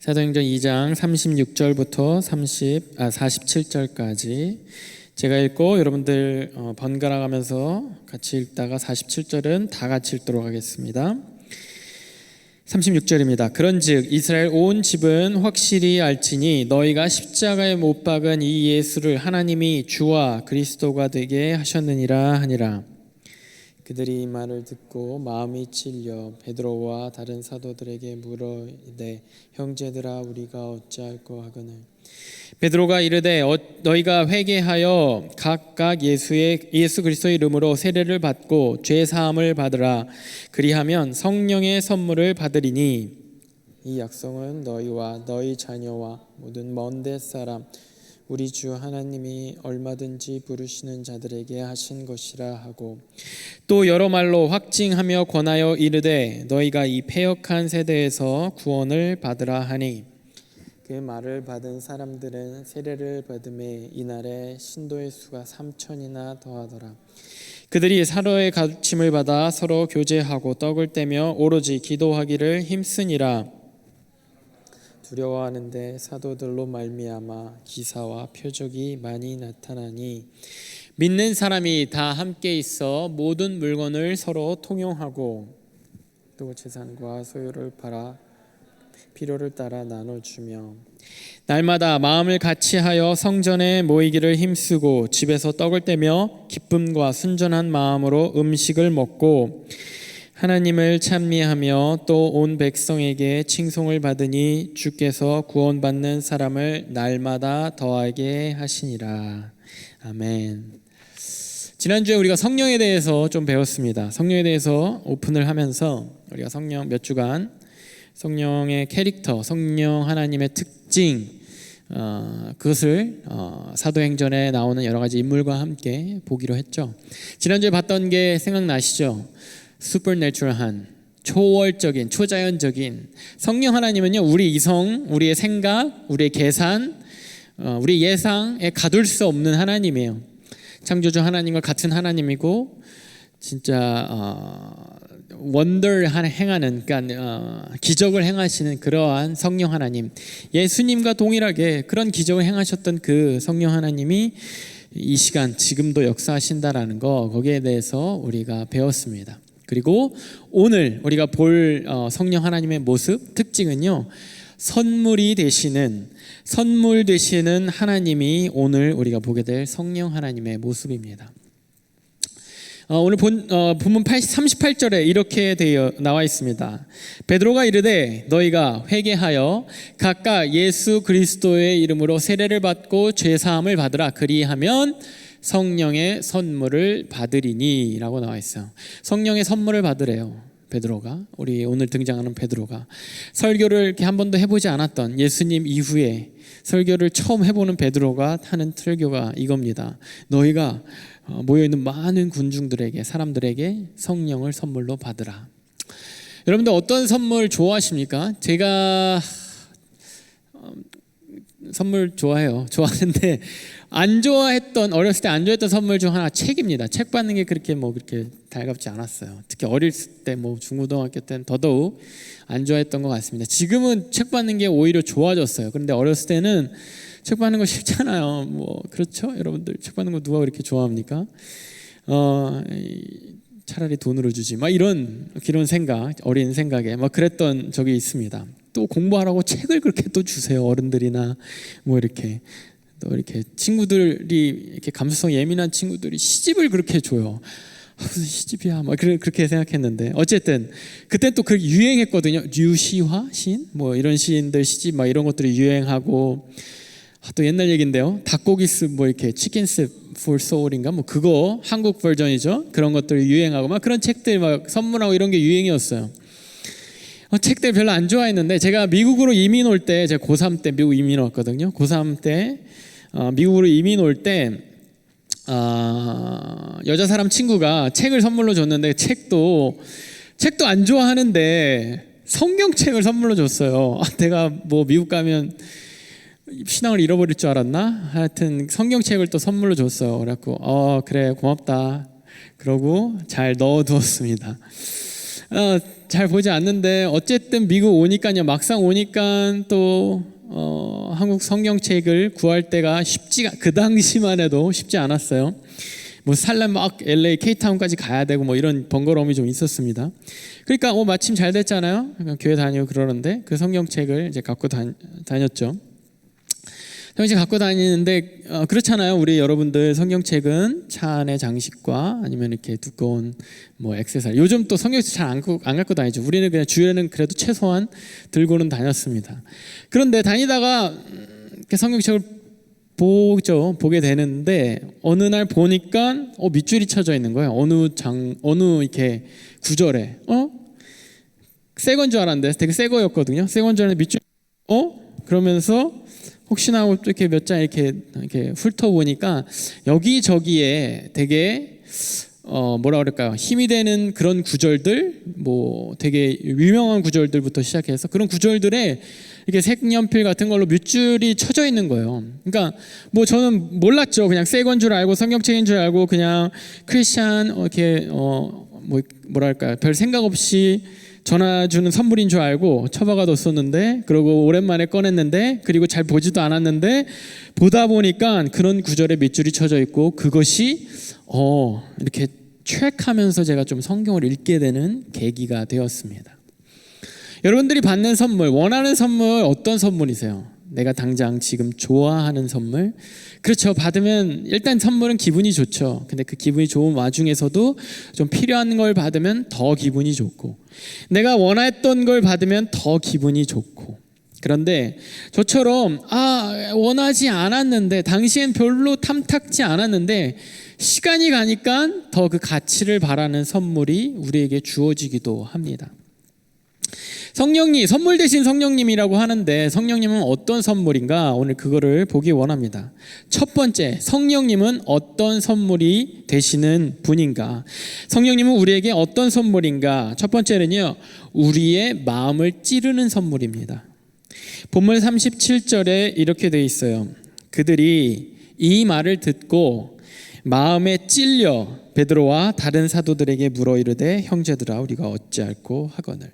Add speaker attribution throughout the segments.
Speaker 1: 사도행전 2장 36절부터 47절까지 제가 읽고 여러분들 번갈아 가면서 같이 읽다가 47절은 다 같이 읽도록 하겠습니다. 36절입니다. 그런즉 이스라엘 온 집은 확실히 알지니 너희가 십자가에 못 박은 이 예수를 하나님이 주와 그리스도가 되게 하셨느니라 하니라. 그들이 이 말을 듣고 마음이 찔려 베드로와 다른 사도들에게 물어 이르되 형제들아 우리가 어찌할꼬 하거늘. 베드로가 이르되 너희가 회개하여 각각 예수 그리스도의 이름으로 세례를 받고 죄 사함을 받으라. 그리하면 성령의 선물을 받으리니 이 약속은 너희와 너희 자녀와 모든 먼 데 사람 우리 주 하나님이 얼마든지 부르시는 자들에게 하신 것이라 하고, 또 여러 말로 확증하며 권하여 이르되 너희가 이 패역한 세대에서 구원을 받으라 하니, 그 말을 받은 사람들은 세례를 받음에 이날에 신도의 수가 3,000이나 더하더라. 그들이 서로의 가르침을 받아 서로 교제하고 떡을 떼며 오로지 기도하기를 힘쓰니라. 두려워하는데 사도들로 말미암아 기사와 표적이 많이 나타나니 믿는 사람이 다 함께 있어 모든 물건을 서로 통용하고 또 재산과 소유를 팔아 필요를 따라 나눠주며 날마다 마음을 같이하여 성전에 모이기를 힘쓰고 집에서 떡을 떼며 기쁨과 순전한 마음으로 음식을 먹고 하나님을 찬미하며 또 온 백성에게 칭송을 받으니 주께서 구원받는 사람을 날마다 더하게 하시니라. 아멘. 지난주에 우리가 성령에 대해서 좀 배웠습니다. 성령에 대해서 오픈을 하면서 우리가 성령 몇 주간 성령의 캐릭터, 성령 하나님의 특징, 그것을 사도행전에 나오는 여러 가지 인물과 함께 보기로 했죠. 지난주에 봤던 게 생각나시죠? 슈퍼내추럴한, 초월적인, 초자연적인 성령 하나님은요, 우리 이성, 우리의 생각, 우리의 계산, 우리 예상에 가둘 수 없는 하나님이에요. 창조주 하나님과 같은 하나님이고 진짜 원더 행하는, 그러니까 기적을 행하시는 그러한 성령 하나님, 예수님과 동일하게 그런 기적을 행하셨던 그 성령 하나님이 이 시간 지금도 역사하신다라는 거, 거기에 대해서 우리가 배웠습니다. 그리고 오늘 우리가 볼 성령 하나님의 모습, 특징은요, 선물 되시는 하나님이 오늘 우리가 보게 될 성령 하나님의 모습입니다. 오늘 본문 38절에 이렇게 나와 있습니다. 베드로가 이르되 너희가 회개하여 각각 예수 그리스도의 이름으로 세례를 받고 죄사함을 받으라. 그리하면 성령의 선물을 받으리니 라고 나와 있어요. 성령의 선물을 받으래요. 베드로가, 우리 오늘 등장하는 베드로가 설교를 이렇게 한 번도 해보지 않았던 예수님 이후에 설교를 처음 해보는 베드로가 하는 설교가 이겁니다. 너희가 모여있는 많은 군중들에게, 사람들에게 성령을 선물로 받으라. 여러분들 어떤 선물 좋아하십니까? 제가 선물 좋아하는데 어렸을 때 안 좋아했던 선물 중 하나 책입니다. 책 받는 게 그렇게 달갑지 않았어요. 특히 어렸을 때 중고등학교 때는 더더욱 안 좋아했던 것 같습니다. 지금은 책 받는 게 오히려 좋아졌어요. 그런데 어렸을 때는 책 받는 거 싫잖아요. 그렇죠? 여러분들 책 받는 거 누가 그렇게 좋아합니까? 차라리 돈으로 주지. 이런 생각, 어린 생각에 그랬던 적이 있습니다. 또 공부하라고 책을 그렇게 또 주세요. 어른들이나 이렇게 또 이렇게 친구들이, 이렇게 감수성 예민한 친구들이 시집을 그렇게 줘요. 무슨 시집이야? 그렇게 생각했는데 어쨌든 그때 또 그렇게 유행했거든요. 류시화 시인, 이런 시인들 시집 이런 것들이 유행하고, 또 옛날 얘기인데요. 닭고기스 이렇게 치킨스 for soul인가 그거 한국 버전이죠. 그런 것들이 유행하고 그런 책들 선물하고 이런 게 유행이었어요. 책들 별로 안 좋아했는데 제가 미국으로 이민 올 때, 제가 고3 때 미국 이민 왔거든요. 고3 때 미국으로 이민 올 때 여자 사람 친구가 책을 선물로 줬는데 책도 안 좋아하는데 성경책을 선물로 줬어요. 내가 미국 가면 신앙을 잃어버릴 줄 알았나? 하여튼 성경책을 또 선물로 줬어요. 그래갖고 그래 고맙다 그러고 잘 넣어두었습니다. 잘 보지 않는데 어쨌든 미국 오니까요. 막상 오니까 또 한국 성경책을 구할 때가 그 당시만 해도 쉽지 않았어요. 뭐 살렘 막 LA K타운까지 가야 되고 뭐 이런 번거로움이 좀 있었습니다. 그러니까 마침 잘 됐잖아요. 교회 다니고 그러는데 그 성경책을 이제 갖고 다녔죠. 성경책 갖고 다니는데 그렇잖아요. 우리 여러분들 성경책은 차 안에 장식과 아니면 이렇게 두꺼운 뭐 액세서리. 요즘 또 성경책 잘 안 갖고 다니죠. 우리는 그냥 주에는 그래도 최소한 들고는 다녔습니다. 그런데 다니다가 성경책을 보게 되는데 어느 날 보니까 밑줄이 쳐져 있는 거예요. 어느 이렇게 구절에 새 건 줄 알았는데 되게 새 거였거든요. 새 건 줄 알았는데 밑줄 그러면서 혹시나 하고 또 이렇게 몇 장 이렇게 훑어보니까 여기저기에 되게 뭐라 그럴까요? 힘이 되는 그런 구절들, 뭐 되게 유명한 구절들부터 시작해서 그런 구절들에 이렇게 색연필 같은 걸로 밑줄이 쳐져 있는 거예요. 그러니까 뭐 저는 몰랐죠. 그냥 새 건 줄 알고 성경책인 줄 알고 그냥 크리스찬 이렇게 뭐랄까요? 별 생각 없이 전화 주는 선물인 줄 알고 처박아 뒀었는데, 그리고 오랜만에 꺼냈는데, 그리고 잘 보지도 않았는데 보다 보니까 그런 구절에 밑줄이 쳐져 있고 그것이 이렇게 트랙하면서 제가 좀 성경을 읽게 되는 계기가 되었습니다. 여러분들이 받는 선물, 원하는 선물 어떤 선물이세요? 내가 당장 지금 좋아하는 선물? 그렇죠. 받으면 일단 선물은 기분이 좋죠. 근데 그 기분이 좋은 와중에서도 좀 필요한 걸 받으면 더 기분이 좋고, 내가 원했던 걸 받으면 더 기분이 좋고. 그런데 저처럼 원하지 않았는데, 당시엔 별로 탐탁지 않았는데 시간이 가니까 더 그 가치를 바라는 선물이 우리에게 주어지기도 합니다. 성령님, 선물 대신 성령님이라고 하는데 성령님은 어떤 선물인가? 오늘 그거를 보기 원합니다. 첫 번째, 성령님은 어떤 선물이 되시는 분인가? 성령님은 우리에게 어떤 선물인가? 첫 번째는요, 우리의 마음을 찌르는 선물입니다. 본문 37절에 이렇게 돼 있어요. 그들이 이 말을 듣고 마음에 찔려 베드로와 다른 사도들에게 물어 이르되, 형제들아, 우리가 어찌할꼬 하거늘.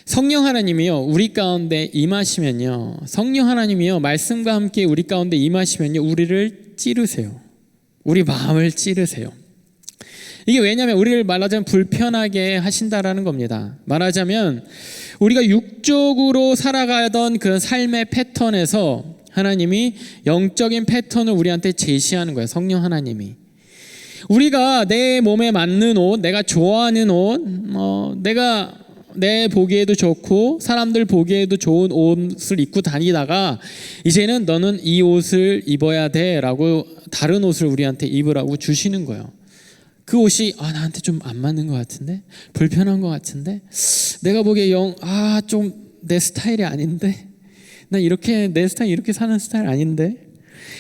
Speaker 1: 성령 하나님이요, 우리 가운데 임하시면요, 성령 하나님이요, 말씀과 함께 우리 가운데 임하시면요, 우리를 찌르세요. 우리 마음을 찌르세요. 이게 왜냐하면 우리를 말하자면 불편하게 하신다라는 겁니다. 말하자면 우리가 육적으로 살아가던 그 삶의 패턴에서 하나님이 영적인 패턴을 우리한테 제시하는 거예요. 성령 하나님이. 우리가 내 몸에 맞는 옷, 내가 좋아하는 옷, 내가 내 보기에도 좋고 사람들 보기에도 좋은 옷을 입고 다니다가 이제는 너는 이 옷을 입어야 돼 라고 다른 옷을 우리한테 입으라고 주시는 거예요. 그 옷이 나한테 좀 안 맞는 것 같은데, 불편한 것 같은데, 내가 보기에 좀 내 스타일이 아닌데, 난 이렇게 내 스타일 이렇게 사는 스타일 아닌데,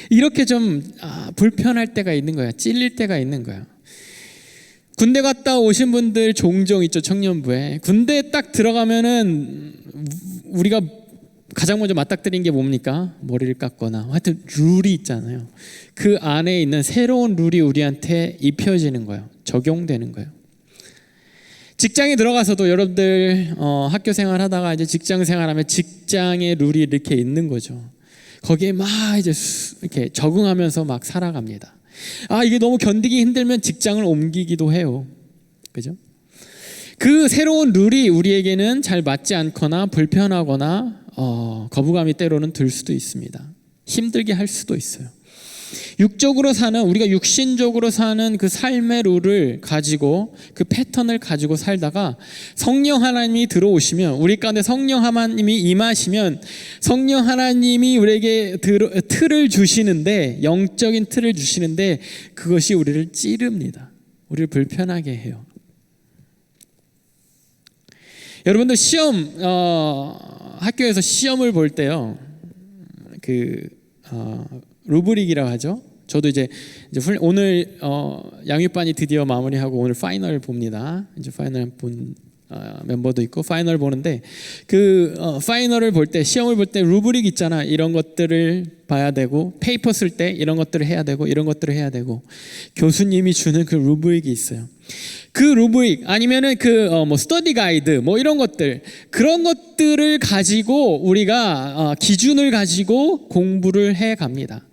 Speaker 1: 이렇게 좀 불편할 때가 있는 거야. 찔릴 때가 있는 거야. 군대 갔다 오신 분들 종종 있죠. 청년부에. 군대에 딱 들어가면은 우리가 가장 먼저 맞닥뜨린 게 뭡니까? 머리를 깎거나 하여튼 룰이 있잖아요. 그 안에 있는 새로운 룰이 우리한테 입혀지는 거예요. 적용되는 거예요. 직장에 들어가서도 여러분들 학교 생활하다가 이제 직장 생활하면 직장의 룰이 이렇게 있는 거죠. 거기에 막 이제 이렇게 적응하면서 막 살아갑니다. 이게 너무 견디기 힘들면 직장을 옮기기도 해요. 그죠? 그 새로운 룰이 우리에게는 잘 맞지 않거나 불편하거나 거부감이 때로는 들 수도 있습니다. 힘들게 할 수도 있어요. 육적으로 사는, 우리가 육신적으로 사는 그 삶의 룰을 가지고, 그 패턴을 가지고 살다가 성령 하나님이 들어오시면, 우리 가운데 성령 하나님이 임하시면 성령 하나님이 우리에게 틀을 주시는데, 영적인 틀을 주시는데 그것이 우리를 찌릅니다. 우리를 불편하게 해요. 여러분들 시험, 학교에서 시험을 볼 때요, 루브릭이라고 하죠. 저도 이제 오늘 양육반이 드디어 마무리하고 오늘 파이널 봅니다. 이제 파이널 멤버도 있고 파이널 보는데 그 파이널을 볼 때 시험을 볼 때 루브릭 있잖아. 이런 것들을 봐야 되고 페이퍼 쓸 때 이런 것들을 해야 되고 이런 것들을 해야 되고 교수님이 주는 그 루브릭이 있어요. 그 루브릭 아니면은 뭐 스터디 가이드 뭐 이런 것들 그런 것들을 가지고 우리가 기준을 가지고 공부를 해 갑니다.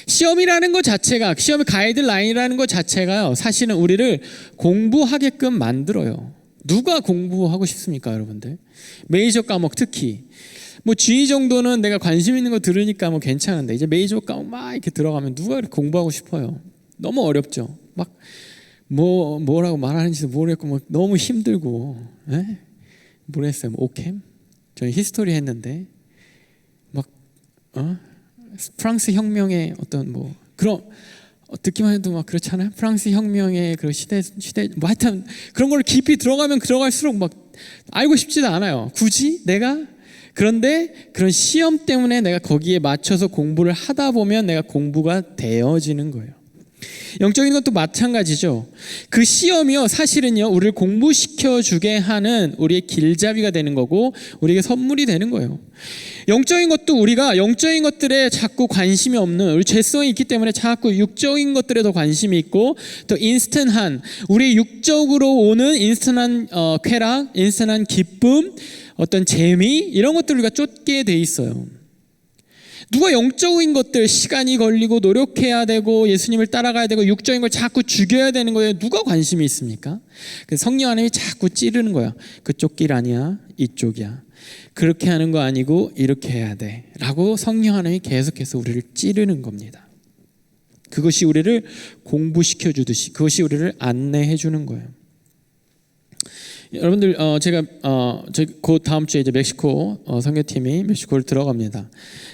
Speaker 1: 시험이라는 것 자체가 시험의 가이드라인이라는 것 자체가요 사실은 우리를 공부하게끔 만들어요. 누가 공부하고 싶습니까, 여러분들? 메이저 과목 특히 뭐 G 정도는 내가 관심 있는 거 들으니까 뭐 괜찮은데 이제 메이저 과목 막 이렇게 들어가면 누가 이렇게 공부하고 싶어요? 너무 어렵죠. 막 뭐라고 말하는지도 모르겠고 뭐 너무 힘들고. 모르겠어요. 뭐 오캠? 저희 히스토리 했는데 막 프랑스 혁명의 어떤 뭐 그런 듣기만 해도 막 그렇잖아요. 프랑스 혁명의 그 시대 뭐 하여튼 그런 걸 깊이 들어가면 들어갈수록 막 알고 싶지도 않아요. 굳이 내가 그런데 그런 시험 때문에 내가 거기에 맞춰서 공부를 하다 보면 내가 공부가 되어지는 거예요. 영적인 것도 마찬가지죠. 그 시험이요 사실은요 우리를 공부시켜 주게 하는 우리의 길잡이가 되는 거고 우리에게 선물이 되는 거예요. 영적인 것도 우리가 영적인 것들에 자꾸 관심이 없는 우리 죄성이 있기 때문에 자꾸 육적인 것들에 더 관심이 있고 더 인스턴한 우리 육적으로 오는 인스턴한 쾌락, 인스턴한 기쁨, 어떤 재미 이런 것들을 우리가 쫓게 돼 있어요. 누가 영적인 것들 시간이 걸리고 노력해야 되고 예수님을 따라가야 되고 육적인 걸 자꾸 죽여야 되는 거예요. 누가 관심이 있습니까? 성령 하나님이 자꾸 찌르는 거야. 그쪽 길 아니야, 이쪽이야. 그렇게 하는 거 아니고 이렇게 해야 돼 라고 성령 하나님이 계속해서 우리를 찌르는 겁니다. 그것이 우리를 공부시켜 주듯이 그것이 우리를 안내해 주는 거예요. 여러분들 제가 저희 곧 다음 주에 이제 멕시코 선교팀이 멕시코를 들어갑니다.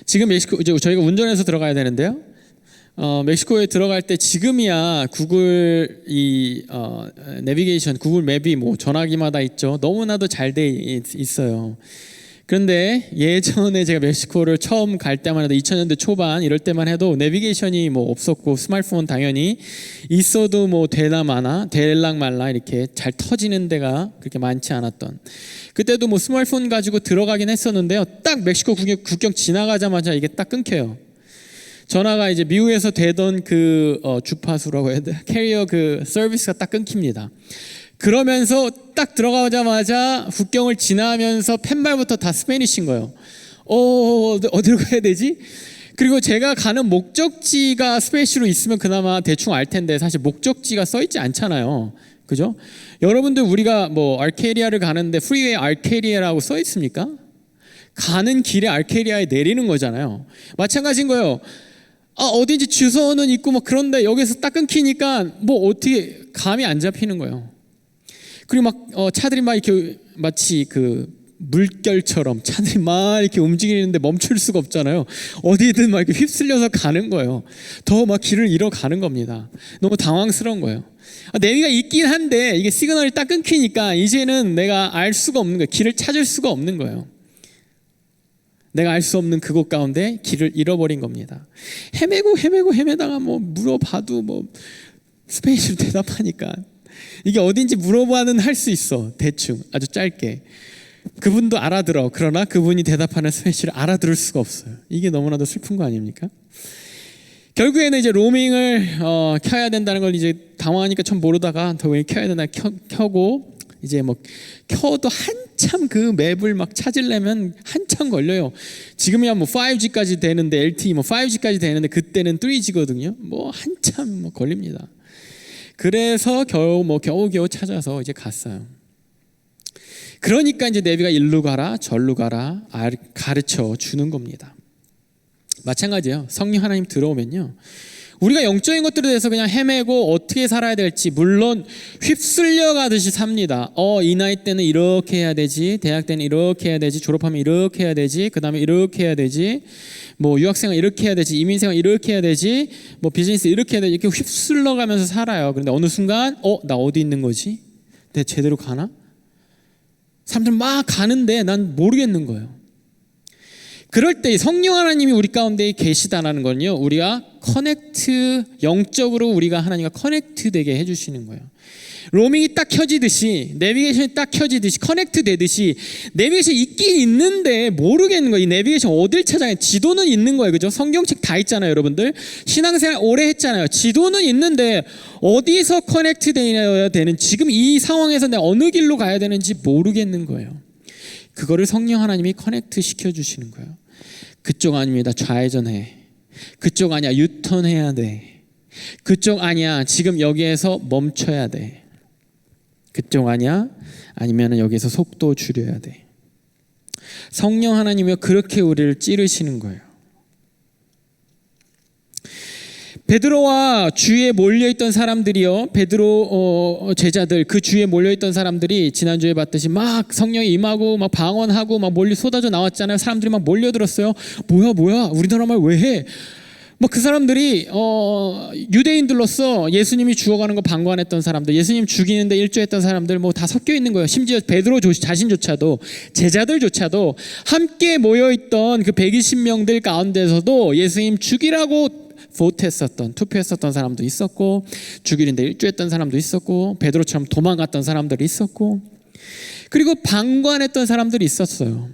Speaker 1: 지금 멕시코 이제 저희가 운전해서 들어가야 되는데요. 멕시코에 들어갈 때 지금이야 구글 내비게이션 구글 맵이 뭐 전화기마다 있죠. 너무나도 잘 돼 있어요. 그런데 예전에 제가 멕시코를 처음 갈 때만 해도 2000년대 초반 이럴 때만 해도 내비게이션이 뭐 없었고 스마트폰 당연히 있어도 뭐 되나 마나 될락 말라 이렇게 잘 터지는 데가 그렇게 많지 않았던 그때도 뭐 스마트폰 가지고 들어가긴 했었는데요. 딱 멕시코 국경 지나가자마자 이게 딱 끊겨요. 전화가 이제 미국에서 되던 그 주파수라고 해야 돼 캐리어 그 서비스가 딱 끊깁니다. 그러면서 딱 들어가자마자 국경을 지나면서 팻말부터 다 스페니쉬인 거예요. 어디로 가야 되지? 그리고 제가 가는 목적지가 스페니쉬로 있으면 그나마 대충 알 텐데 사실 목적지가 써 있지 않잖아요. 그죠? 여러분들 우리가 뭐 알케리아를 가는데 프리웨이 알케리아라고 써 있습니까? 가는 길에 알케리아에 내리는 거잖아요. 마찬가지인 거예요. 어딘지 주소는 있고 뭐 그런데 여기서 딱 끊기니까 뭐 어떻게 감이 안 잡히는 거예요. 그리고 막 차들이 막 이렇게 마치 그 물결처럼 차들이 막 이렇게 움직이는데 멈출 수가 없잖아요. 어디든 막 이렇게 휩쓸려서 가는 거예요. 더 막 길을 잃어가는 겁니다. 너무 당황스러운 거예요. 내비가 있긴 한데 이게 시그널이 딱 끊기니까 이제는 내가 알 수가 없는 거예요. 길을 찾을 수가 없는 거예요. 내가 알 수 없는 그곳 가운데 길을 잃어버린 겁니다. 헤매다가 뭐 물어봐도 뭐 스페인어로 대답하니까 이게 어딘지 물어봐는 할 수 있어. 대충 아주 짧게 그분도 알아들어. 그러나 그분이 대답하는 스페인어를 알아들을 수가 없어요. 이게 너무나도 슬픈 거 아닙니까? 결국에는 이제 로밍을 켜야 된다는 걸 이제 당황하니까 좀 모르다가 더 켜야 되나 켜고 이제 뭐 켜도 한참 그 맵을 막 찾으려면 한참 걸려요. 지금이야 뭐 5G까지 되는데 LTE 뭐 5G까지 되는데 그때는 3G거든요. 뭐 한참 뭐 걸립니다. 그래서 겨우 찾아서 이제 갔어요. 그러니까 이제 내비가 일로 가라 절로 가라 가르쳐 주는 겁니다. 마찬가지예요. 성령 하나님 들어오면요. 우리가 영적인 것들에 대해서 그냥 헤매고 어떻게 살아야 될지 물론 휩쓸려 가듯이 삽니다. 이 나이 때는 이렇게 해야 되지. 대학 때는 이렇게 해야 되지. 졸업하면 이렇게 해야 되지. 그 다음에 이렇게 해야 되지. 뭐 유학생활 이렇게 해야 되지. 이민생활 이렇게 해야 되지. 뭐 비즈니스 이렇게 해야 되지. 이렇게 휩쓸려 가면서 살아요. 그런데 어느 순간 나 어디 있는 거지? 내가 제대로 가나? 사람들 막 가는데 난 모르겠는 거예요. 그럴 때 성령 하나님이 우리 가운데 계시다라는 건요, 우리가 커넥트, 영적으로 우리가 하나님과 커넥트 되게 해주시는 거예요. 로밍이 딱 켜지듯이, 내비게이션이 딱 켜지듯이, 커넥트 되듯이, 내비게이션이 있긴 있는데 모르겠는 거예요. 이 내비게이션 어딜 찾아야, 지도는 있는 거예요. 그죠? 성경책 다 있잖아요, 여러분들. 신앙생활 오래 했잖아요. 지도는 있는데 어디서 커넥트 되어야 되는, 지금 이 상황에서 내가 어느 길로 가야 되는지 모르겠는 거예요. 그거를 성령 하나님이 커넥트 시켜주시는 거예요. 그쪽 아닙니다. 좌회전해. 그쪽 아니야. 유턴해야 돼. 그쪽 아니야. 지금 여기에서 멈춰야 돼. 그쪽 아니야? 아니면 여기서 속도 줄여야 돼. 성령 하나님이 그렇게 우리를 찌르시는 거예요. 베드로와 주위에 몰려있던 사람들이요, 베드로 제자들, 그 주위에 몰려있던 사람들이 지난주에 봤듯이 막 성령이 임하고 막 방언하고 막 몰리 쏟아져 나왔잖아요. 사람들이 막 몰려들었어요. 뭐야 우리나라 말 왜 해? 그 사람들이 유대인들로서 예수님이 죽어가는 거 방관했던 사람들, 예수님 죽이는데 일조했던 사람들 다 섞여 있는 거예요. 심지어 베드로 자신조차도, 제자들조차도 함께 모여있던 그 120명들 가운데서도 예수님 죽이라고 투표했었던 사람도 있었고, 죽이는데 일조했던 사람도 있었고, 베드로처럼 도망갔던 사람들이 있었고, 그리고 방관했던 사람들이 있었어요.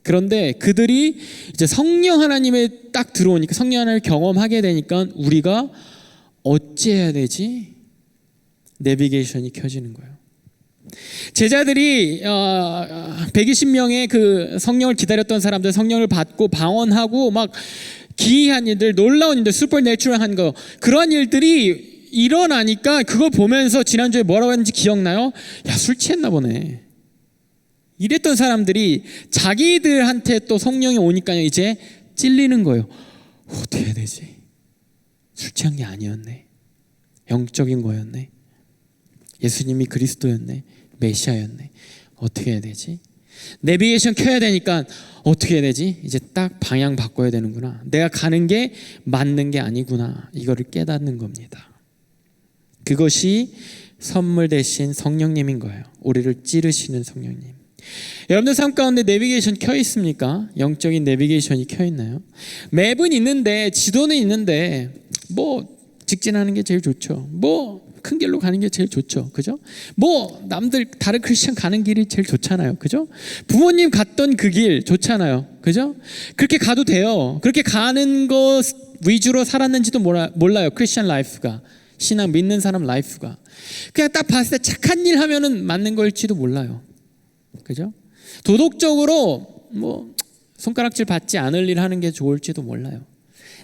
Speaker 1: 그런데 그들이 이제 성령 하나님에 딱 들어오니까, 성령 하나님을 경험하게 되니까 우리가 어찌해야 되지? 내비게이션이 켜지는 거예요. 제자들이 120명의 그 성령을 기다렸던 사람들, 성령을 받고 방언하고 막 기이한 일들, 놀라운 일들, 슈퍼내추럴한 거, 그러한 일들이 일어나니까 그거 보면서 지난주에 뭐라고 했는지 기억나요? 야, 술 취했나 보네. 이랬던 사람들이 자기들한테 또 성령이 오니까요, 이제 찔리는 거예요. 어떻게 해야 되지? 술 취한 게 아니었네. 영적인 거였네. 예수님이 그리스도였네. 메시아였네. 어떻게 해야 되지? 내비게이션 켜야 되니까 어떻게 해야 되지? 이제 딱 방향 바꿔야 되는구나. 내가 가는 게 맞는 게 아니구나. 이거를 깨닫는 겁니다. 그것이 선물 대신 성령님인 거예요. 우리를 찌르시는 성령님. 여러분들 삶 가운데 내비게이션 켜 있습니까? 영적인 내비게이션이 켜 있나요? 맵은 있는데, 지도는 있는데, 직진하는 게 제일 좋죠. 큰 길로 가는 게 제일 좋죠. 그죠? 남들 다른 크리스천 가는 길이 제일 좋잖아요. 그죠? 부모님 갔던 그 길 좋잖아요. 그죠? 그렇게 가도 돼요. 그렇게 가는 것 위주로 살았는지도 몰라요. 크리스천 라이프가, 신앙 믿는 사람 라이프가. 그냥 딱 봤을 때 착한 일 하면은 맞는 거일지도 몰라요. 그죠? 도덕적으로 손가락질 받지 않을 일 하는 게 좋을지도 몰라요.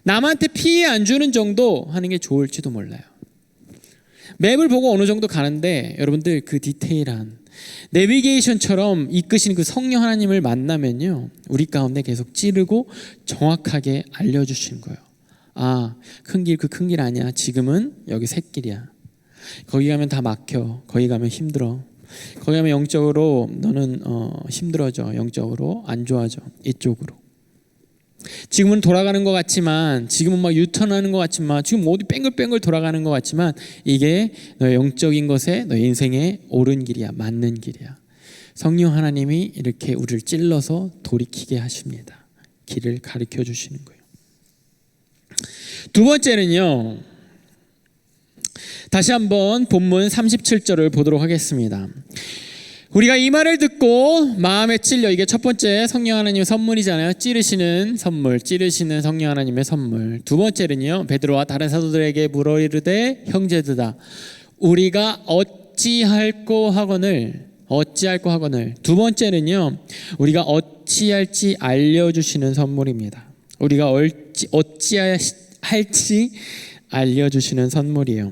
Speaker 1: 남한테 피해 안 주는 정도 하는 게 좋을지도 몰라요. 맵을 보고 어느 정도 가는데, 여러분들 그 디테일한 내비게이션처럼 이끄시는 그 성령 하나님을 만나면요, 우리 가운데 계속 찌르고 정확하게 알려주시는 거예요. 아, 큰 길, 그 큰 길 아니야. 지금은 여기 샛길이야. 거기 가면 다 막혀. 거기 가면 힘들어. 거기 가면 영적으로 너는 힘들어져. 영적으로 안 좋아져. 이쪽으로. 지금은 돌아가는 것 같지만, 지금은 막 유턴하는 것 같지만, 지금 어디 뺑글뺑글 돌아가는 것 같지만, 이게 너의 영적인 것에, 너의 인생의 옳은 길이야. 맞는 길이야. 성령 하나님이 이렇게 우리를 찔러서 돌이키게 하십니다. 길을 가르쳐 주시는 거예요. 두 번째는요, 다시 한번 본문 37절을 보도록 하겠습니다. 우리가 이 말을 듣고 마음에 찔려, 이게 첫 번째 성령 하나님의 선물이잖아요. 찌르시는 선물, 찌르시는 성령 하나님의 선물. 두 번째는요, 베드로와 다른 사도들에게 물어 이르되 형제들아, 우리가 어찌할꼬 하거늘. 두 번째는요, 우리가 어찌할지 알려주시는 선물입니다. 우리가 어찌할지 알려주시는 선물이에요.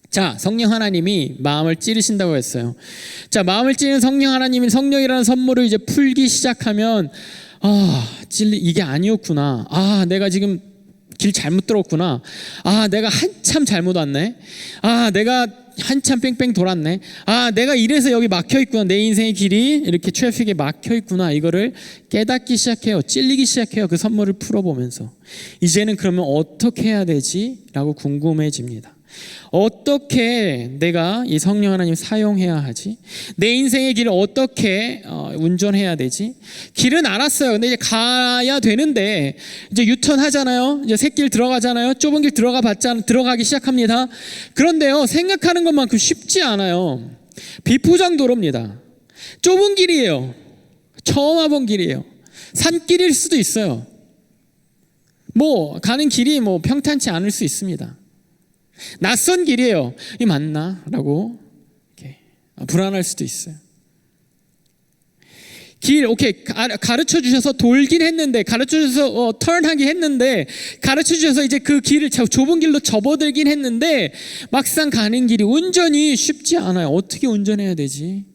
Speaker 1: 자, 성령 하나님이 마음을 찌르신다고 했어요. 자, 마음을 찌르는 성령 하나님이 성령이라는 선물을 이제 풀기 시작하면, 이게 아니었구나. 내가 지금 길 잘못 들었구나. 내가 한참 잘못 왔네. 내가 한참 뺑뺑 돌았네. 내가 이래서 여기 막혀 있구나. 내 인생의 길이 이렇게 트래픽에 막혀 있구나. 이거를 깨닫기 시작해요. 찔리기 시작해요. 그 선물을 풀어보면서. 이제는 그러면 어떻게 해야 되지? 라고 궁금해집니다. 어떻게 내가 이 성령 하나님 사용해야 하지? 내 인생의 길을 어떻게 운전해야 되지? 길은 알았어요. 근데 이제 가야 되는데 이제 유턴하잖아요. 이제 샛길 들어가잖아요. 좁은 길 들어가기 시작합니다. 그런데요, 생각하는 것만큼 쉽지 않아요. 비포장 도로입니다. 좁은 길이에요. 처음 와본 길이에요. 산길일 수도 있어요. 뭐 가는 길이 뭐 평탄치 않을 수 있습니다. 낯선 길이에요. 이 맞나? 라고 이렇게 불안할 수도 있어요. 길 오케이 가르쳐 주셔서 돌긴 했는데, 가르쳐 주셔서 턴하기 했는데, 가르쳐 주셔서 이제 그 길을 좁은 길로 접어들긴 했는데 막상 가는 길이 운전이 쉽지 않아요. 어떻게 운전해야 되지?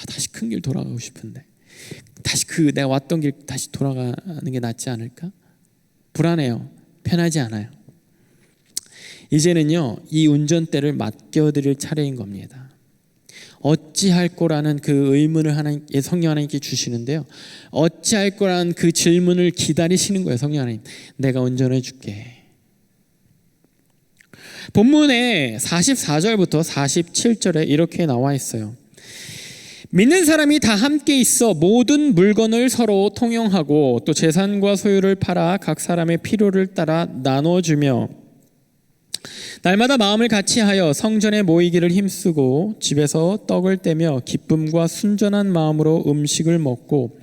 Speaker 1: 다시 큰 길 돌아가고 싶은데, 다시 내가 왔던 길 다시 돌아가는 게 낫지 않을까? 불안해요. 편하지 않아요. 이제는요, 이 운전대를 맡겨드릴 차례인 겁니다. 어찌할 거라는 그 의문을 성령 하나님께 주시는데요, 어찌할 거라는 그 질문을 기다리시는 거예요. 성령 하나님, 내가 운전해 줄게. 본문에 44절부터 47절에 이렇게 나와 있어요. 믿는 사람이 다 함께 있어 모든 물건을 서로 통용하고 또 재산과 소유를 팔아 각 사람의 필요를 따라 나눠주며 날마다 마음을 같이하여 성전에 모이기를 힘쓰고 집에서 떡을 떼며 기쁨과 순전한 마음으로 음식을 먹고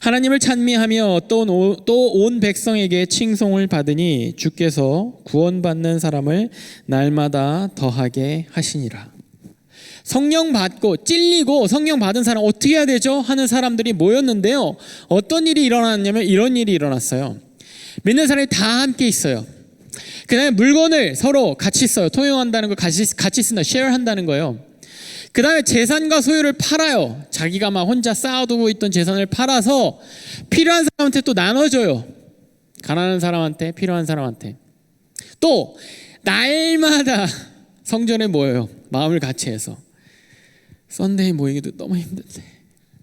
Speaker 1: 하나님을 찬미하며 또 온 백성에게 칭송을 받으니 주께서 구원받는 사람을 날마다 더하게 하시니라. 성령 받고 찔리고 성령 받은 사람 어떻게 해야 되죠? 하는 사람들이 모였는데요, 어떤 일이 일어났냐면 이런 일이 일어났어요. 믿는 사람이 다 함께 있어요. 그 다음에 물건을 서로 같이 써요. 통용한다는 걸 같이 쓴다. 쉐어한다는 거예요. 그 다음에 재산과 소유를 팔아요. 자기가 막 혼자 쌓아두고 있던 재산을 팔아서 필요한 사람한테 또 나눠줘요. 가난한 사람한테, 필요한 사람한테. 또 날마다 성전에 모여요. 마음을 같이 해서. 썬데이 모이기도 너무 힘든데,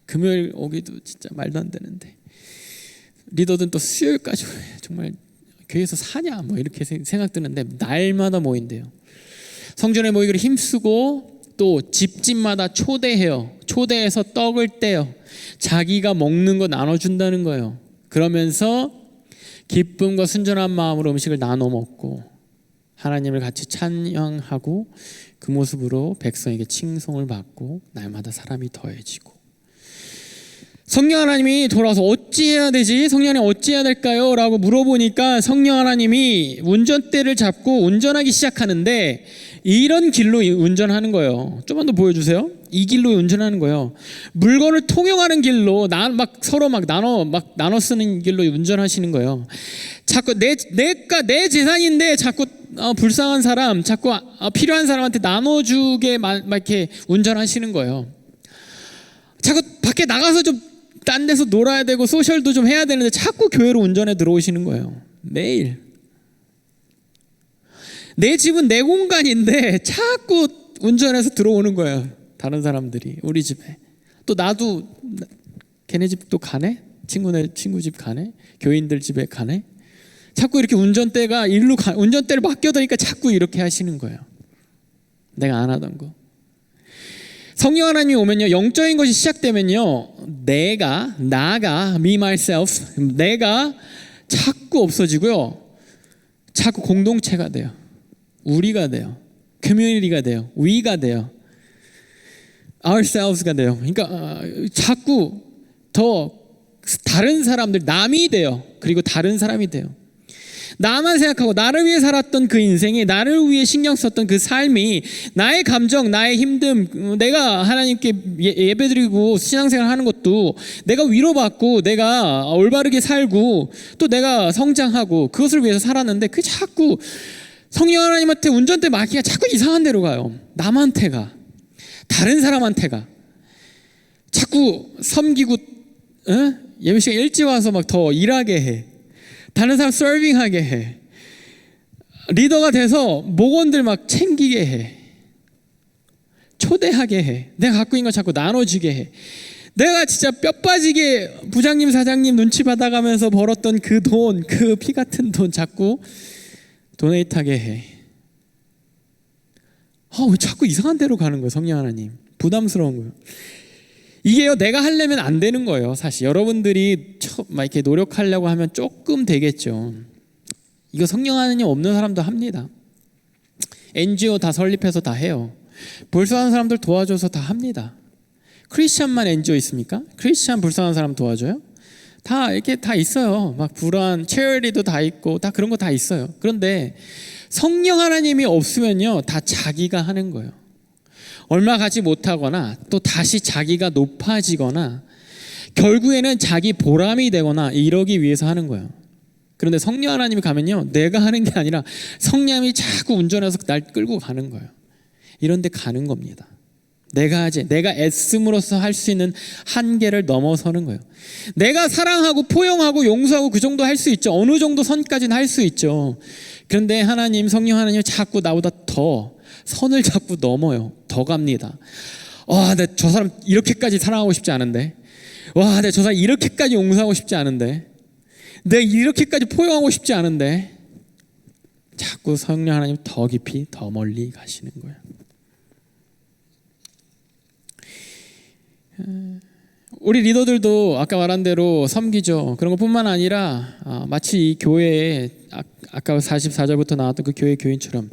Speaker 1: 금요일 오기도 진짜 말도 안 되는데, 리더들은 또 수요일까지 정말 교회에서 사냐 뭐 이렇게 생각 드는데 날마다 모인대요. 성전에 모이기를 힘쓰고 또 집집마다 초대해요. 초대해서 떡을 떼요. 자기가 먹는 거 나눠준다는 거예요. 그러면서 기쁨과 순전한 마음으로 음식을 나눠 먹고 하나님을 같이 찬양하고 그 모습으로 백성에게 칭송을 받고 날마다 사람이 더해지고. 성령 하나님이 돌아와서 어찌해야 되지? 성령 하나님 어찌해야 될까요? 라고 물어보니까 성령 하나님이 운전대를 잡고 운전하기 시작하는데 이런 길로 운전하는 거예요. 좀만 더 보여주세요. 이 길로 운전하는 거예요. 물건을 통용하는 길로 서로 나눠 쓰는 길로 운전하시는 거예요. 자꾸 내 재산인데 자꾸 불쌍한 사람, 자꾸 필요한 사람한테 나눠주게 막 이렇게 운전하시는 거예요. 자꾸 밖에 나가서 좀 딴 데서 놀아야 되고 소셜도 좀 해야 되는데 자꾸 교회로 운전해 들어오시는 거예요. 매일. 내 집은 내 공간인데 자꾸 운전해서 들어오는 거예요. 다른 사람들이 우리 집에. 또 나도 걔네 집도 가네? 친구 집 가네? 교인들 집에 가네? 자꾸 이렇게 운전대를 맡겨두니까 자꾸 이렇게 하시는 거예요. 내가 안 하던 거. 성령 하나님이 오면요, 영적인 것이 시작되면요, 나가 me myself, 내가 자꾸 없어지고요, 자꾸 공동체가 돼요. 우리가 돼요. 커뮤니티가 돼요. we가 돼요. ourselves가 돼요. 그러니까 자꾸 더 다른 사람들, 남이 돼요. 그리고 다른 사람이 돼요. 나만 생각하고 나를 위해 살았던 그 인생이, 나를 위해 신경 썼던 그 삶이, 나의 감정, 나의 힘듦, 내가 하나님께 예배드리고 신앙생활 하는 것도 내가 위로받고 내가 올바르게 살고 또 내가 성장하고 그것을 위해서 살았는데, 그 자꾸 성령 하나님한테 운전대 맡기가 자꾸 이상한 데로 가요. 남한테 가, 다른 사람한테 가. 자꾸 섬기고 예배 시간 일찍 와서 막 더 일하게 해. 다른 사람 서빙하게 해. 리더가 돼서 목원들 막 챙기게 해. 초대하게 해. 내가 갖고 있는 거 자꾸 나눠주게 해. 내가 진짜 뼈 빠지게 부장님 사장님 눈치 받아가면서 벌었던 그 돈, 그 피 같은 돈 자꾸 도네이트하게 해. 왜 자꾸 이상한 데로 가는 거예요, 성령 하나님. 부담스러운 거예요. 이게요, 내가 하려면 안 되는 거예요. 사실 여러분들이 막 이렇게 노력하려고 하면 조금 되겠죠. 이거 성령 하나님 없는 사람도 합니다. NGO 다 설립해서 다 해요. 불쌍한 사람들 도와줘서 다 합니다. 크리스찬만 NGO 있습니까? 크리스찬 불쌍한 사람 도와줘요? 다 이렇게 다 있어요. 막 불안, 체리도 다 있고 다 그런 거 다 있어요. 그런데 성령 하나님이 없으면요, 다 자기가 하는 거예요. 얼마 가지 못하거나 또 다시 자기가 높아지거나 결국에는 자기 보람이 되거나 이러기 위해서 하는 거예요. 그런데 성령 하나님이 가면요, 내가 하는 게 아니라 성령이 자꾸 운전해서 날 끌고 가는 거예요. 이런 데 가는 겁니다. 내가 하지, 내가 애씀으로써 할 수 있는 한계를 넘어서는 거예요. 내가 사랑하고 포용하고 용서하고 그 정도 할 수 있죠. 어느 정도 선까지는 할 수 있죠. 그런데 하나님, 성령 하나님이 자꾸 나보다 더 선을 자꾸 넘어요. 더 갑니다. 내 저 사람 이렇게까지 사랑하고 싶지 않은데, 내 저 사람 이렇게까지 용서하고 싶지 않은데, 내가 이렇게까지 포용하고 싶지 않은데, 자꾸 성령 하나님 더 깊이 더 멀리 가시는 거예요. 우리 리더들도 아까 말한 대로 섬기죠. 그런 것뿐만 아니라 마치 이 교회에 아까 44절부터 나왔던 그 교회 교인처럼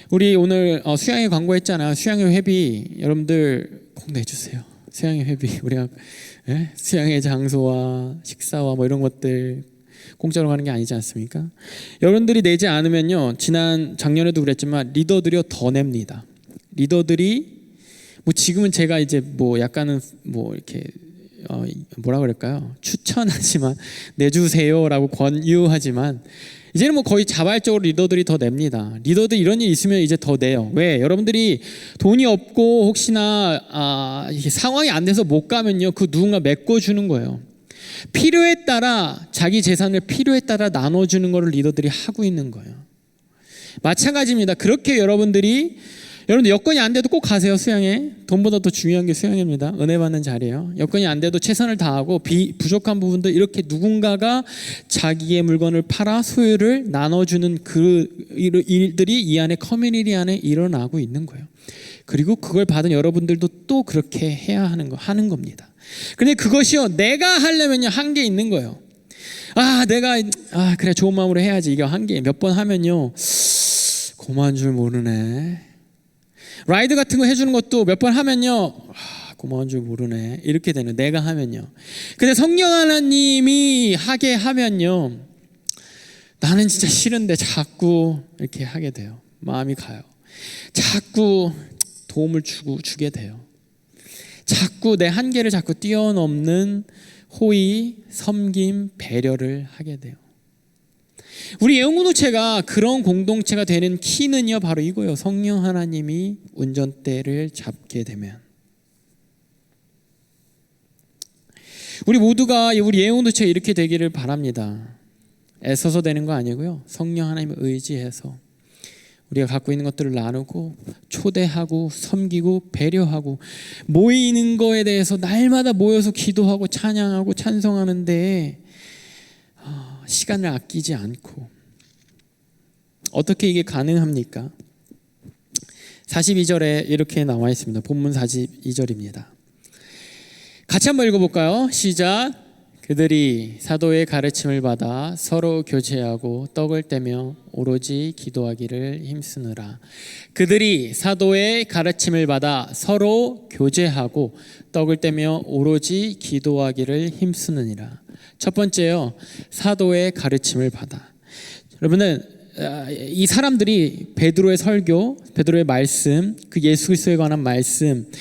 Speaker 1: 우리 오늘 수양회 광고했잖아요. 수양회 회비 여러분들 꼭 내주세요. 수양회 회비 우리가 수양회 장소와 식사와 뭐 이런 것들 공짜로 가는 게 아니지 않습니까? 여러분들이 내지 않으면요, 작년에도 그랬지만 리더들이요 더 냅니다. 리더들이 뭐 지금은 제가 이제 뭐 약간은 뭐 이렇게 뭐라 그럴까요? 추천하지만 내주세요라고 권유하지만 이제는 뭐 거의 자발적으로 리더들이 더 냅니다. 리더들 이런 일 있으면 이제 더 내요. 왜? 여러분들이 돈이 없고 혹시나 상황이 안 돼서 못 가면요, 그 누군가 메꿔주는 거예요. 필요에 따라 자기 재산을 필요에 따라 나눠주는 거를 리더들이 하고 있는 거예요. 마찬가지입니다. 그렇게 여러분들 여건이 안 돼도 꼭 가세요. 수양회. 돈보다 더 중요한 게 수양회입니다. 은혜 받는 자리예요. 여건이 안 돼도 최선을 다하고 부족한 부분도 이렇게 누군가가 자기의 물건을 팔아 소유를 나눠주는 그 일들이 이 안에 커뮤니티 안에 일어나고 있는 거예요. 그리고 그걸 받은 여러분들도 또 그렇게 해야 하는 겁니다. 근데 그것이요, 내가 하려면요 한계 있는 거예요. 그래 좋은 마음으로 해야지. 이거 한계 몇 번 하면요 고마운 줄 모르네. 라이드 같은 거 해주는 것도 몇 번 하면요 고마운 줄 모르네 이렇게 되는, 내가 하면요. 근데 성령 하나님이 하게 하면요, 나는 진짜 싫은데 자꾸 이렇게 하게 돼요. 마음이 가요. 자꾸 도움을 주게 돼요. 자꾸 내 한계를 자꾸 뛰어넘는 호의, 섬김, 배려를 하게 돼요. 우리 예언공동체가 그런 공동체가 되는 키는요 바로 이거예요. 성령 하나님이 운전대를 잡게 되면 우리 모두가 우리 예언공동체가 이렇게 되기를 바랍니다. 애써서 되는 거 아니고요, 성령 하나님을 의지해서 우리가 갖고 있는 것들을 나누고 초대하고 섬기고 배려하고 모이는 거에 대해서 날마다 모여서 기도하고 찬양하고 찬송하는데 시간을 아끼지 않고. 어떻게 이게 가능합니까? 42절에 이렇게 나와 있습니다. 본문 42절입니다. 같이 한번 읽어볼까요? 시작. 그들이 사도의 가르침을 받아 서로 교제하고 떡을 떼며 오로지 기도하기를 힘쓰느라. 그들이 사도의 가르침을 받아 서로 교제하고 떡을 떼며 오로지 기도하기를 힘쓰느니라. 첫 번째요, 사도의 가르침을 받아. 여러분은 이 사람들이 베드로의 설교, 베드로의 말씀, 그 예수 그리스도에 관한 말씀,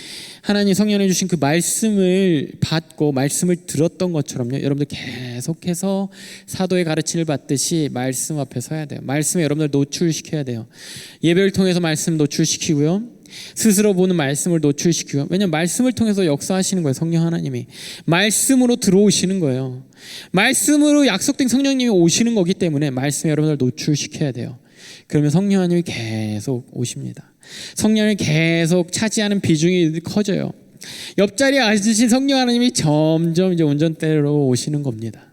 Speaker 1: 하나님 성령이 주신 그 말씀을 받고 말씀을 들었던 것처럼요, 여러분들 계속해서 사도의 가르침을 받듯이 말씀 앞에 서야 돼요. 말씀에 여러분들 노출시켜야 돼요. 예배를 통해서 말씀 노출시키고요, 스스로 보는 말씀을 노출시키고. 왜냐하면 말씀을 통해서 역사하시는 거예요. 성령 하나님이 말씀으로 들어오시는 거예요. 말씀으로 약속된 성령님이 오시는 거기 때문에 말씀에 여러분들 노출시켜야 돼요. 그러면 성령 하나님이 계속 오십니다. 성령을 계속 차지하는 비중이 커져요. 옆자리에 앉으신 성령 하나님이 점점 이제 운전대로 오시는 겁니다.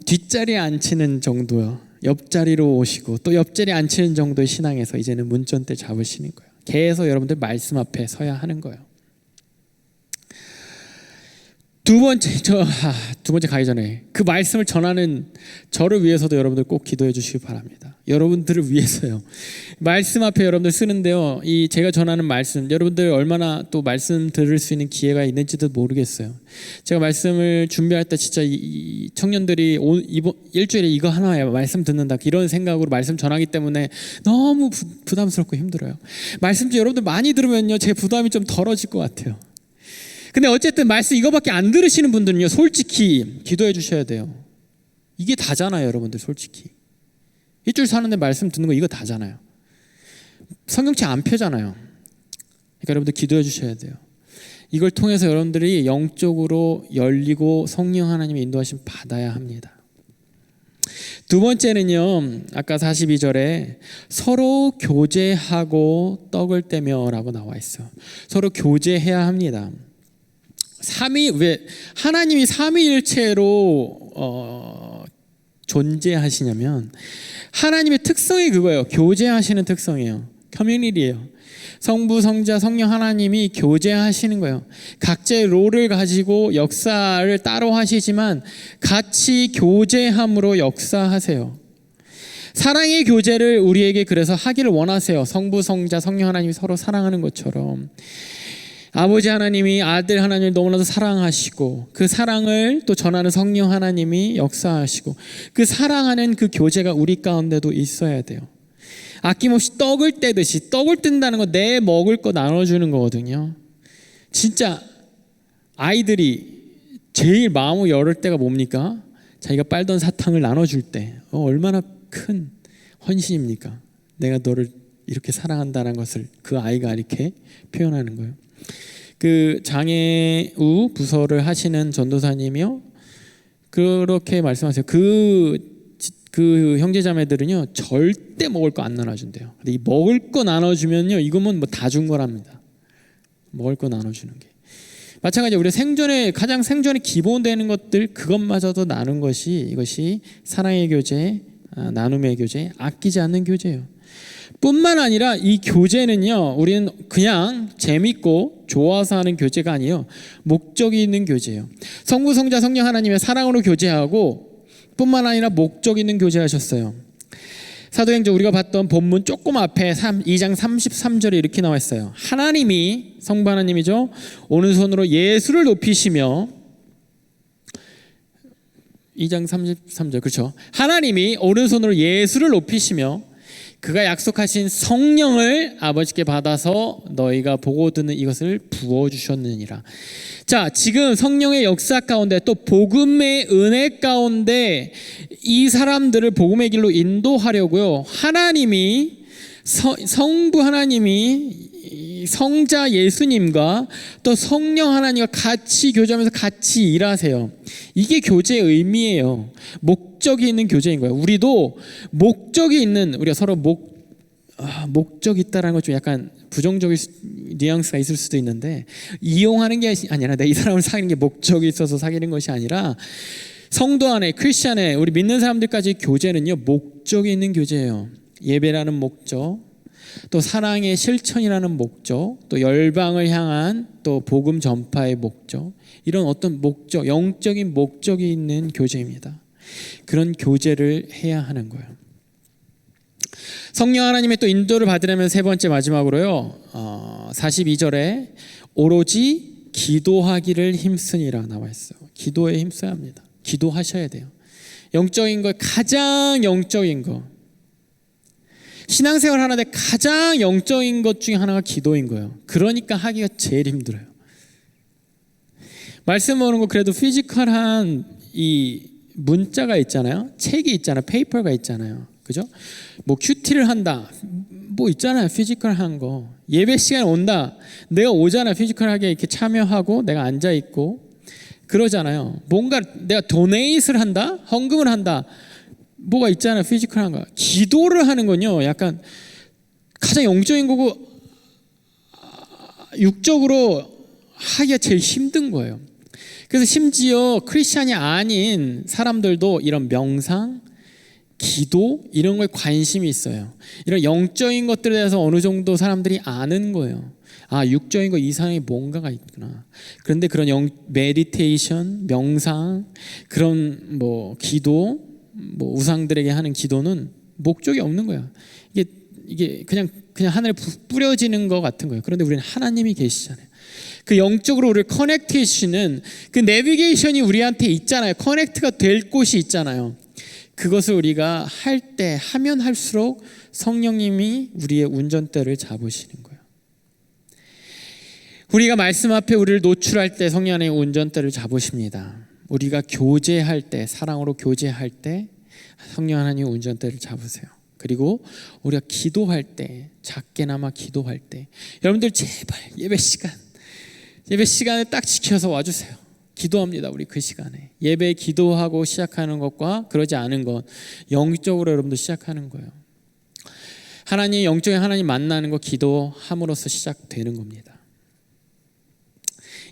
Speaker 1: 뒷자리에 앉히는 정도요. 옆자리로 오시고 또 옆자리에 앉히는 정도의 신앙에서 이제는 문전대 잡으시는 거예요. 계속 여러분들 말씀 앞에 서야 하는 거예요. 두 번째 가기 전에 그 말씀을 전하는 저를 위해서도 여러분들 꼭 기도해 주시기 바랍니다. 여러분들을 위해서요. 말씀 앞에 여러분들 쓰는데요. 이 제가 전하는 말씀, 여러분들 얼마나 또 말씀 들을 수 있는 기회가 있는지도 모르겠어요. 제가 말씀을 준비할 때 진짜 이 청년들이 이번 일주일에 이거 하나야 말씀 듣는다 이런 생각으로 말씀 전하기 때문에 너무 부담스럽고 힘들어요. 말씀 좀 여러분들 많이 들으면요, 제 부담이 좀 덜어질 것 같아요. 근데 어쨌든 말씀 이거밖에 안 들으시는 분들은요, 솔직히 기도해 주셔야 돼요. 이게 다잖아요, 여러분들. 솔직히 일주일 사는데 말씀 듣는 거 이거 다잖아요. 성경책 안 펴잖아요. 그러니까 여러분들 기도해 주셔야 돼요. 이걸 통해서 여러분들이 영적으로 열리고 성령 하나님의 인도하심 받아야 합니다. 두 번째는요, 아까 42절에 서로 교제하고 떡을 떼며 라고 나와 있어요. 서로 교제해야 합니다. 왜 하나님이 삼위일체로 존재하시냐면 하나님의 특성이 그거예요. 교제하시는 특성이에요. 커뮤니티예요. 성부, 성자, 성령 하나님이 교제하시는 거예요. 각자의 롤을 가지고 역사를 따로 하시지만 같이 교제함으로 역사하세요. 사랑의 교제를 우리에게 그래서 하기를 원하세요. 성부, 성자, 성령 하나님이 서로 사랑하는 것처럼 아버지 하나님이 아들 하나님을 너무나도 사랑하시고 그 사랑을 또 전하는 성령 하나님이 역사하시고 그 사랑하는 그 교제가 우리 가운데도 있어야 돼요. 아낌없이 떡을 떼듯이, 떡을 뜬다는 건 내 먹을 거 나눠주는 거거든요. 진짜 아이들이 제일 마음을 열을 때가 뭡니까? 자기가 빨던 사탕을 나눠줄 때 얼마나 큰 헌신입니까? 내가 너를 이렇게 사랑한다는 것을 그 아이가 이렇게 표현하는 거예요. 그 장애우 부서를 하시는 전도사님이요, 그렇게 말씀하세요. 그 형제자매들은요 절대 먹을 거 안 나눠준대요. 근데 이 먹을 거 나눠주면요, 이거면 뭐 다 준 거랍니다. 먹을 거 나눠주는 게 마찬가지로 우리 가장 생존의 기본 되는 것들, 그것마저도 나눈 것이 이것이 사랑의 교제, 나눔의 교제, 아끼지 않는 교제예요. 뿐만 아니라 이 교제는요, 우리는 그냥 재밌고 좋아서 하는 교제가 아니에요. 목적이 있는 교제예요. 성부, 성자, 성령 하나님의 사랑으로 교제하고 뿐만 아니라 목적 있는 교제하셨어요. 사도행전 우리가 봤던 본문 조금 앞에 2장 33절에 이렇게 나와 있어요. 하나님이, 성부 하나님이죠, 오른손으로 예수를 높이시며, 2장 33절 그렇죠. 하나님이 오른손으로 예수를 높이시며 그가 약속하신 성령을 아버지께 받아서 너희가 보고 듣는 이것을 부어주셨느니라. 자, 지금 성령의 역사 가운데 또 복음의 은혜 가운데 이 사람들을 복음의 길로 인도하려고요, 하나님이 성부 하나님이 성자 예수님과 또 성령 하나님과 같이 교제하면서 같이 일하세요. 이게 교제의 의미예요. 목적이 있는 교제인 거예요. 우리도 목적이 있는, 우리가 서로 목적이 있다라는 것 좀 약간 부정적인 뉘앙스가 있을 수도 있는데, 이용하는 게 아니라 내 이 사람을 사귀는 게 목적이 있어서 사귀는 것이 아니라 성도 안에, 크리스천에, 우리 믿는 사람들까지 교제는요 목적이 있는 교제예요. 예배라는 목적, 또 사랑의 실천이라는 목적, 또 열방을 향한 또 복음 전파의 목적, 이런 어떤 목적, 영적인 목적이 있는 교제입니다. 그런 교제를 해야 하는 거예요. 성령 하나님의 또 인도를 받으려면 세 번째 마지막으로요, 42절에 오로지 기도하기를 힘쓰니라 나와 있어요. 기도에 힘써야 합니다. 기도하셔야 돼요. 영적인 거, 가장 영적인 거, 신앙생활 하는데 가장 영적인 것 중에 하나가 기도인 거예요. 그러니까 하기가 제일 힘들어요. 말씀 보는 거 그래도 피지컬한 이 문자가 있잖아요. 책이 있잖아요. 페이퍼가 있잖아요. 그죠? 뭐 큐티를 한다, 뭐 있잖아요. 피지컬한 거. 예배 시간에 온다, 내가 오잖아요. 피지컬하게 이렇게 참여하고 내가 앉아 있고 그러잖아요. 뭔가 내가 도네이트를 한다, 헌금을 한다, 뭐가 있잖아요. 피지컬한 거. 기도를 하는 건요, 약간 가장 영적인 거고 육적으로 하기가 제일 힘든 거예요. 그래서 심지어 크리스찬이 아닌 사람들도 이런 명상, 기도 이런 거에 관심이 있어요. 이런 영적인 것들에 대해서 어느 정도 사람들이 아는 거예요. 아, 육적인 거 이상의 뭔가가 있구나. 그런데 그런 메디테이션, 명상, 그런 기도, 우상들에게 하는 기도는 목적이 없는 거야. 이게 그냥 하늘에 뿌려지는 것 같은 거예요. 그런데 우리는 하나님이 계시잖아요. 그 영적으로 우리를 커넥트 해주시는 그 내비게이션이 우리한테 있잖아요. 커넥트가 될 곳이 있잖아요. 그것을 우리가 하면 할수록 성령님이 우리의 운전대를 잡으시는 거예요. 우리가 말씀 앞에 우리를 노출할 때 성령의 운전대를 잡으십니다. 우리가 교제할 때, 사랑으로 교제할 때 성령 하나님의 운전대를 잡으세요. 그리고 우리가 기도할 때, 작게나마 기도할 때, 여러분들 제발 예배 시간에 딱 지켜서 와주세요. 기도합니다. 우리 그 시간에 예배 기도하고 시작하는 것과 그러지 않은 것, 영적으로 여러분들 시작하는 거예요. 하나님, 영적인 하나님 만나는 거 기도함으로써 시작되는 겁니다.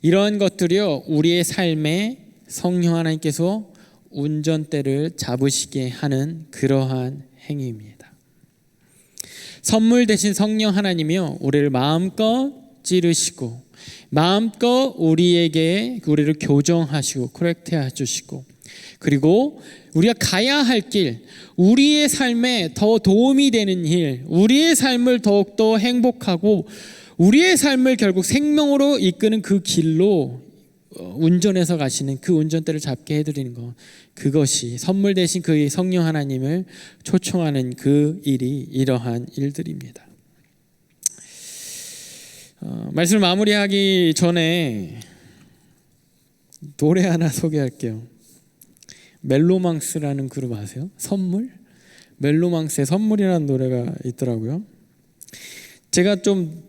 Speaker 1: 이러한 것들이요, 우리의 삶에 성령 하나님께서 운전대를 잡으시게 하는 그러한 행위입니다. 선물 대신 성령 하나님이요, 우리를 마음껏 찌르시고 마음껏 우리를 교정하시고 코렉트 해주시고, 그리고 우리가 가야 할 길, 우리의 삶에 더 도움이 되는 일, 우리의 삶을 더욱더 행복하고 우리의 삶을 결국 생명으로 이끄는 그 길로 운전해서 가시는 그 운전대를 잡게 해드리는 것, 그것이 선물 대신 그 성령 하나님을 초청하는 그 일이 이러한 일들입니다. 말씀을 마무리하기 전에 노래 하나 소개할게요. 멜로망스라는 그룹 아세요? 선물? 멜로망스의 선물이라는 노래가 있더라고요. 제가 좀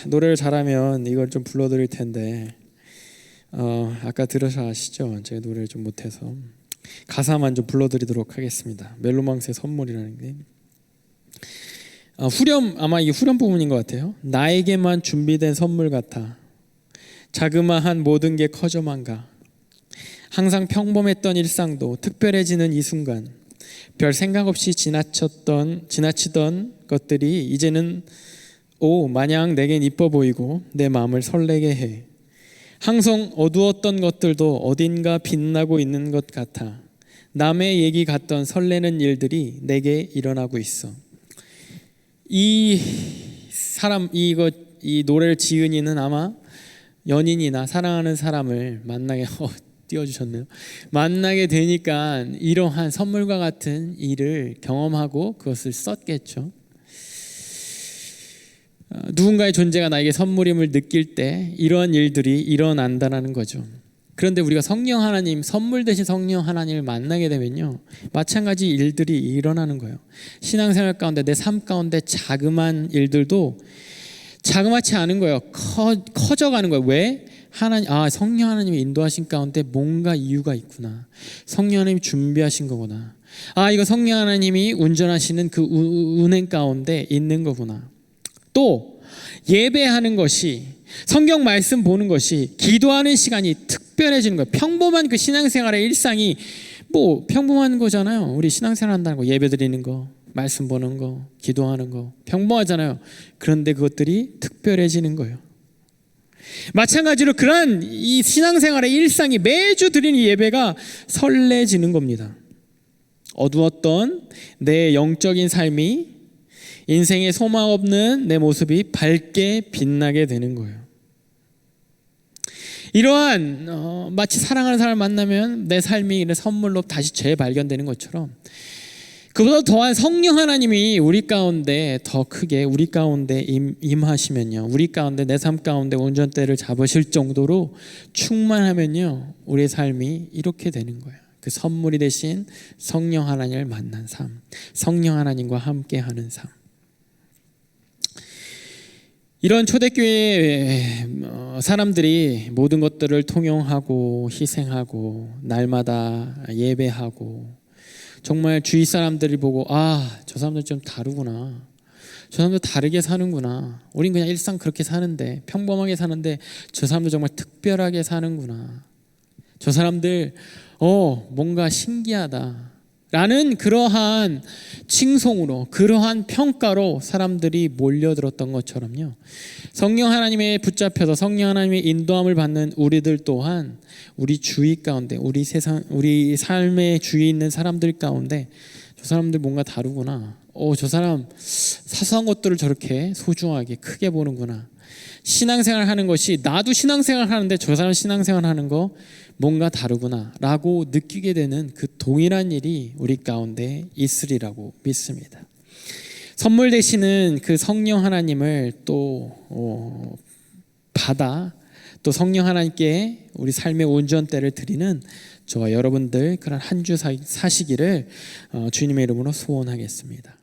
Speaker 1: 노래를 잘하면 이걸 좀 불러드릴 텐데 아까 들으셔 아시죠? 제가 노래를 좀 못해서 가사만 좀 불러드리도록 하겠습니다. 멜로망스의 선물이라는 게 아마 이게 후렴 부분인 것 같아요. 나에게만 준비된 선물 같아 자그마한 모든 게 커져만 가. 항상 평범했던 일상도 특별해지는 이 순간, 별 생각 없이 지나치던 것들이 이제는 마냥 내겐 이뻐 보이고 내 마음을 설레게 해. 항상 어두웠던 것들도 어딘가 빛나고 있는 것 같아. 남의 얘기 같던 설레는 일들이 내게 일어나고 있어. 이 노래를 지은 이는 아마 연인이나 사랑하는 사람을 띄워주셨네요. 만나게 되니까 이러한 선물과 같은 일을 경험하고 그것을 썼겠죠. 누군가의 존재가 나에게 선물임을 느낄 때 이러한 일들이 일어난다는 거죠. 그런데 우리가 성령 하나님, 선물 대신 성령 하나님을 만나게 되면요, 마찬가지 일들이 일어나는 거예요. 신앙생활 가운데, 내 삶 가운데 자그마한 일들도 자그마치 않은 거예요. 커져가는 거예요. 왜? 성령 하나님이 인도하신 가운데 뭔가 이유가 있구나. 성령 하나님이 준비하신 거구나. 이거 성령 하나님이 운전하시는 그 운행 가운데 있는 거구나. 또 예배하는 것이, 성경 말씀 보는 것이, 기도하는 시간이 특별해지는 거예요. 평범한 그 신앙생활의 일상이 평범한 거잖아요. 우리 신앙생활 한다는 거, 예배 드리는 거, 말씀 보는 거, 기도하는 거 평범하잖아요. 그런데 그것들이 특별해지는 거예요. 마찬가지로 그러한 이 신앙생활의 일상이, 매주 드리는 예배가 설레지는 겁니다. 어두웠던 내 영적인 삶이, 인생에 소망 없는 내 모습이 밝게 빛나게 되는 거예요. 이러한 마치 사랑하는 사람을 만나면 내 삶이 선물로 다시 재발견되는 것처럼, 그보다 더한 성령 하나님이 우리 가운데 더 크게 우리 가운데 임하시면요, 우리 가운데, 내 삶 가운데 운전대를 잡으실 정도로 충만하면요, 우리의 삶이 이렇게 되는 거예요. 그 선물이 되신 성령 하나님을 만난 삶, 성령 하나님과 함께하는 삶. 이런 초대교회 사람들이 모든 것들을 통용하고 희생하고 날마다 예배하고, 정말 주위 사람들이 보고 저 사람들 좀 다르구나, 저 사람들 다르게 사는구나, 우린 그냥 일상 그렇게 사는데, 평범하게 사는데 저 사람들 정말 특별하게 사는구나, 저 사람들 뭔가 신기하다, 라는 그러한 칭송으로, 그러한 평가로 사람들이 몰려들었던 것처럼요, 성령 하나님의 붙잡혀서 성령 하나님의 인도함을 받는 우리들 또한 우리 주위 가운데, 우리 세상, 우리 삶의 주위에 있는 사람들 가운데 저 사람들 뭔가 다르구나, 저 사람 사소한 것들을 저렇게 소중하게 크게 보는구나, 신앙생활 하는 것이, 나도 신앙생활 하는데 저 사람 신앙생활 하는 거 뭔가 다르구나 라고 느끼게 되는 그 동일한 일이 우리 가운데 있으리라고 믿습니다. 선물 되시는 그 성령 하나님을 또 받아 또 성령 하나님께 우리 삶의 온전때를 드리는 저와 여러분들 그런 한 주 사시기를 주님의 이름으로 소원하겠습니다.